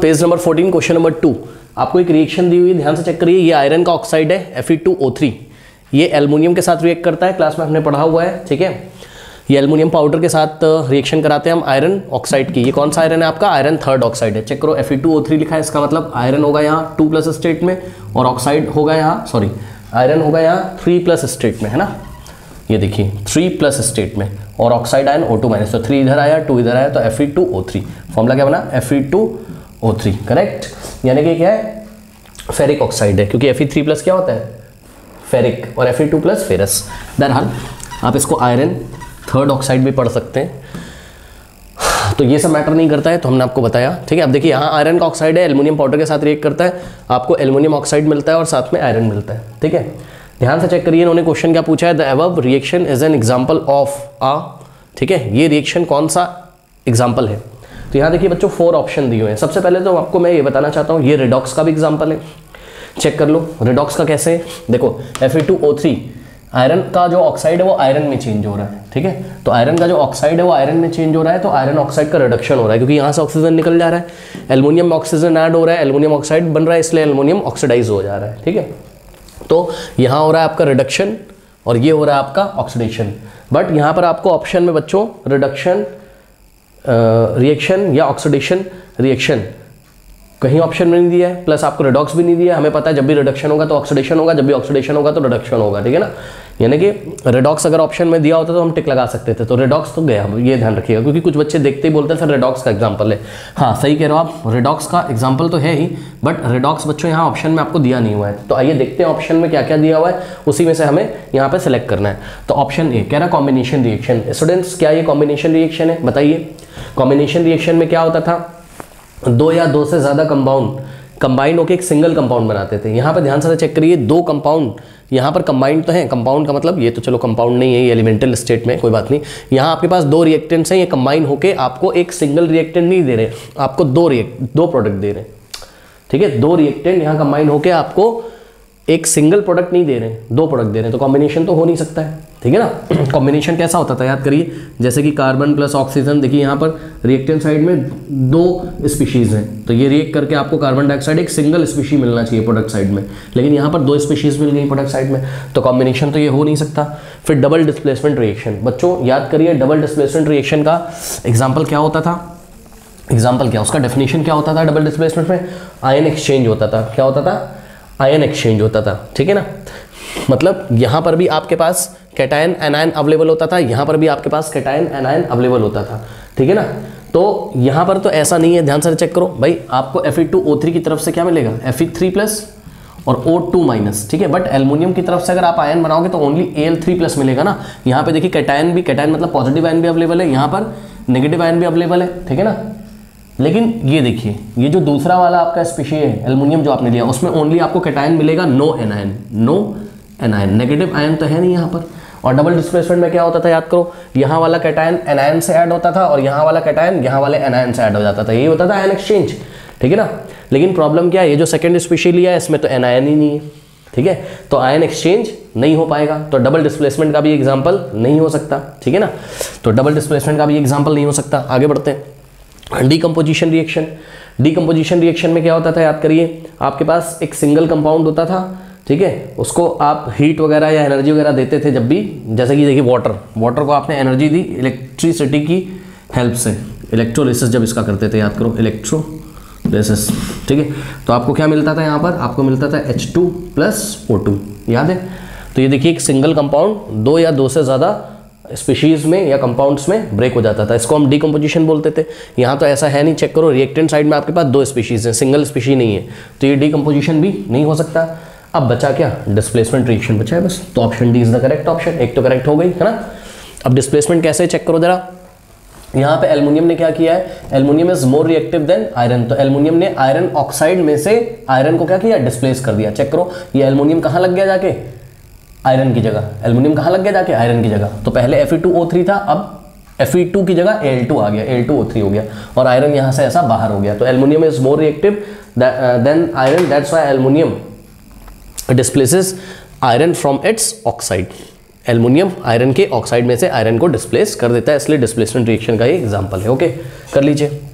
Page number 14 question number 2। आपको एक reaction दी हुई है, ध्यान से चेक करिए। ये आयरन का ऑक्साइड है Fe2O3, ये एल्युमिनियम के साथ रिएक्ट करता है, क्लास में हमने पढ़ा हुआ है, ठीक है। ये एल्युमिनियम पाउडर के साथ रिएक्शन कराते हैं हम आयरन ऑक्साइड की। ये कौन सा आयरन है आपका? आयरन थर्ड ऑक्साइड है। चेक करो Fe2O3 लिखा है, इसका मतलब आयरन होगा यहाँ 2+ स्टेट में और ऑक्साइड होगा यहाँ, सॉरी आयरन होगा यहाँ 3+ स्टेट में, है ना। ये देखिए 3+ स्टेट में और ऑक्साइड आयन O2-, तो 3 इधर आया 2 इधर आया, तो Fe2O3। फॉर्मूला क्या बना? Fe2O3, correct. यानी कि क्या है? फेरिक ऑक्साइड है, क्योंकि Fe3+ क्या होता है? फेरिक, और Fe2+ फेरस। बहरहाल आप इसको आयरन थर्ड ऑक्साइड भी पढ़ सकते हैं, तो ये सब मैटर नहीं करता है, तो हमने आपको बताया, ठीक है। अब देखिए यहाँ आयरन का ऑक्साइड है, एल्युमिनियम पाउडर के साथ रिएक्ट करता है, आपको एल्युमिनियम ऑक्साइड मिलता है और साथ में आयरन मिलता है, ठीक है। ध्यान से चेक करिए, इन्होंने क्वेश्चन क्या पूछा है? The above reaction is an example of ah, ठीक है। ये रिएक्शन कौन सा एग्जाम्पल है? तो यहाँ देखिए बच्चों 4 ऑप्शन दिए हुए हैं। सबसे पहले तो आपको मैं ये बताना चाहता हूँ, ये रिडॉक्स का भी एग्जाम्पल है, चेक कर लो। रिडॉक्स का कैसे है? देखो Fe2O3, आयरन का जो ऑक्साइड है वो आयरन में चेंज हो रहा है, ठीक है। तो आयरन का जो ऑक्साइड है वो आयरन में चेंज हो रहा है, तो आयरन ऑक्साइड का रिडक्शन हो रहा है, क्योंकि यहाँ से ऑक्सीजन निकल जा रहा है, एल्युमिनियम में ऑक्सीजन ऐड हो रहा है, एल्युमिनियम ऑक्साइड बन रहा है, इसलिए एल्युमिनियम ऑक्सीडाइज हो जा रहा है, ठीक है। तो यहाँ हो रहा है आपका रिडक्शन और ये हो रहा है आपका ऑक्सीडेशन। बट यहाँ पर आपको ऑप्शन में बच्चों रिडक्शन रिएक्शन या ऑक्सीडेशन रिएक्शन कहीं ऑप्शन में नहीं दिया है, प्लस आपको रिडॉक्स भी नहीं दिया है। हमें पता है जब भी रिडक्शन होगा तो ऑक्सीडेशन होगा, जब भी ऑक्सीडेशन होगा तो रिडक्शन होगा, ठीक है ना। यानी कि रिडॉक्स अगर ऑप्शन में दिया होता तो हम टिक लगा सकते थे, तो रिडॉक्स तो गया, ये ध्यान रखिएगा, क्योंकि कुछ बच्चे देखते ही बोलते हैं सर रिडॉक्स का एग्जाम्पल है। हाँ सही कह रहे हो आप, रिडॉक्स का एग्जाम्पल तो है ही, बट रिडॉक्स बच्चों यहाँ ऑप्शन में आपको दिया नहीं हुआ है। तो आइए देखते हैं ऑप्शन में क्या क्या दिया हुआ है, उसी में से हमें यहाँ पे सेलेक्ट करना है। तो ऑप्शन ए कह रहा कॉम्बिनेशन रिएक्शन। स्टूडेंट्स क्या ये कॉम्बिनेशन रिएक्शन है? बताइए। कॉम्बिनेशन रिएक्शन में क्या होता था? 2 या 2 से ज़्यादा कंपाउंड कंबाइन होकर एक सिंगल कंपाउंड बनाते थे। यहाँ पर ध्यान से चेक करिए, 2 कंपाउंड यहाँ पर कंबाइंड तो है। कंपाउंड का मतलब ये तो चलो कंपाउंड नहीं है, ये एलिमेंटल स्टेट में, कोई बात नहीं। यहाँ आपके पास 2 रिएक्टेंट्स हैं, ये कंबाइन होकर आपको एक सिंगल रिएक्टेंट नहीं दे रहे, आपको 2 प्रोडक्ट दे रहे हैं, ठीक है। 2 रिएक्टेंट यहाँ कंबाइन होकर आपको एक सिंगल प्रोडक्ट नहीं दे रहे हैं, 2 प्रोडक्ट दे रहे हैं, तो कॉम्बिनेशन तो हो नहीं सकता है, ठीक है ना। कॉम्बिनेशन कैसा होता था याद करिए, जैसे कि कार्बन प्लस ऑक्सीजन, देखिए यहाँ पर रिएक्टेंट साइड में 2 स्पीशीज़ हैं, तो ये रिएक्ट करके आपको कार्बन डाइऑक्साइड एक सिंगल स्पीशी मिलना चाहिए प्रोडक्ट साइड में, लेकिन यहाँ पर 2 स्पीशीज़ मिल गई प्रोडक्ट साइड में, तो कॉम्बिनेशन तो ये हो नहीं सकता। फिर डबल डिस्प्लेसमेंट रिएक्शन, बच्चों याद करिए डबल डिस्प्लेसमेंट रिएक्शन का एग्जाम्पल क्या होता था? एग्जाम्पल क्या, उसका डेफिनेशन क्या होता था? डबल डिस्प्लेसमेंट में आयन एक्सचेंज होता था। क्या होता था? आयन एक्सचेंज होता था, ठीक है ना। मतलब यहाँ पर भी आपके पास कैटायन एनायन अवेलेबल होता था, यहाँ पर भी आपके पास कैटायन एनायन अवेलेबल होता था, ठीक है ना। तो यहाँ पर तो ऐसा नहीं है, ध्यान से चेक करो भाई, आपको Fe2O3 की तरफ से क्या मिलेगा? Fe3+ और O2-, ठीक है। बट एल्युमिनियम की तरफ से अगर आप आयन बनाओगे तो ओनली Al3+ मिलेगा ना। यहाँ पे देखिए कैटायन भी, कैटायन मतलब पॉजिटिव आयन भी अवेलेबल है, यहाँ पर नेगेटिव आयन भी अवेलेबल है, ठीक है ना। लेकिन ये देखिए, ये जो दूसरा वाला आपका स्पीशी है एल्युमिनियम जो आपने लिया, उसमें ओनली आपको कैटायन मिलेगा, नो एनायन, नेगेटिव आयन तो है नहीं यहाँ पर। और डबल डिस्प्लेसमेंट में क्या होता था याद करो, यहाँ वाला कैटायन एनायन से ऐड होता था और यहाँ वाला कैटायन यहाँ वाले एनायन से ऐड हो जाता था, यही होता था आयन एक्सचेंज, ठीक है ना। लेकिन प्रॉब्लम क्या है, ये जो सेकंड स्पीशी लिया है इसमें तो एनायन ही नहीं है, ठीक है, तो आयन एक्सचेंज नहीं हो पाएगा, तो डबल डिस्प्लेसमेंट का भी एग्जाम्पल नहीं हो सकता, ठीक है ना। तो डबल डिस्प्लेसमेंट का भी एग्जाम्पल नहीं हो सकता। आगे बढ़ते हैं, डीकम्पोजिशन रिएक्शन। डीकम्पोजिशन रिएक्शन में क्या होता था याद करिए, आपके पास एक सिंगल कंपाउंड होता था, ठीक है, उसको आप हीट वगैरह या एनर्जी वगैरह देते थे जब भी, जैसे कि देखिए वाटर को आपने एनर्जी दी इलेक्ट्रिसिटी की हेल्प से, इलेक्ट्रोलिसिस जब इसका करते थे, याद करो इलेक्ट्रोलिसिस, ठीक है। तो आपको क्या मिलता था यहाँ पर? आपको मिलता था H2+ O2, याद है। तो ये देखिए एक सिंगल कंपाउंड 2 या 2 से ज़्यादा स्पीशीज़ में या कंपाउंड्स में ब्रेक हो जाता था, इसको हम डीकम्पोजिशन बोलते थे। यहाँ तो ऐसा है नहीं, चेक करो रिएक्टेंट साइड में आपके पास 2 स्पीशीज़ हैं, सिंगल स्पीशी नहीं है, तो ये डीकम्पोजिशन भी नहीं हो सकता। अब बचा क्या? डिस्प्लेसमेंट रिएक्शन बचा है बस, तो option D is the correct option. एक तो करेक्ट हो गई, है ना। अब डिस्प्लेसमेंट कैसे चेक करो जरा, यहाँ पे एल्युमिनियम ने क्या किया है, aluminium is more reactive than iron, तो एल्युमिनियम ने आयरन ऑक्साइड में से आयरन को क्या किया? डिस्प्लेस कर दिया। चेक करो ये एल्युमिनियम कहाँ लग गया जाके? आयरन की जगह। एल्युमिनियम कहाँ लग गया जाके? आयरन की जगह। तो पहले Fe2O3 था, अब Fe2 की जगह Al2 आ गया, Al2O3 हो गया, और आयरन यहाँ से ऐसा बाहर हो गया। तो aluminium is more reactive than iron, that's why aluminium displaces iron from its oxide. Aluminium iron के ऑक्साइड में से आयरन को डिस्प्लेस कर देता है, इसलिए डिस्प्लेसमेंट रिएक्शन का ये एग्जांपल है। ओके, कर लीजिए।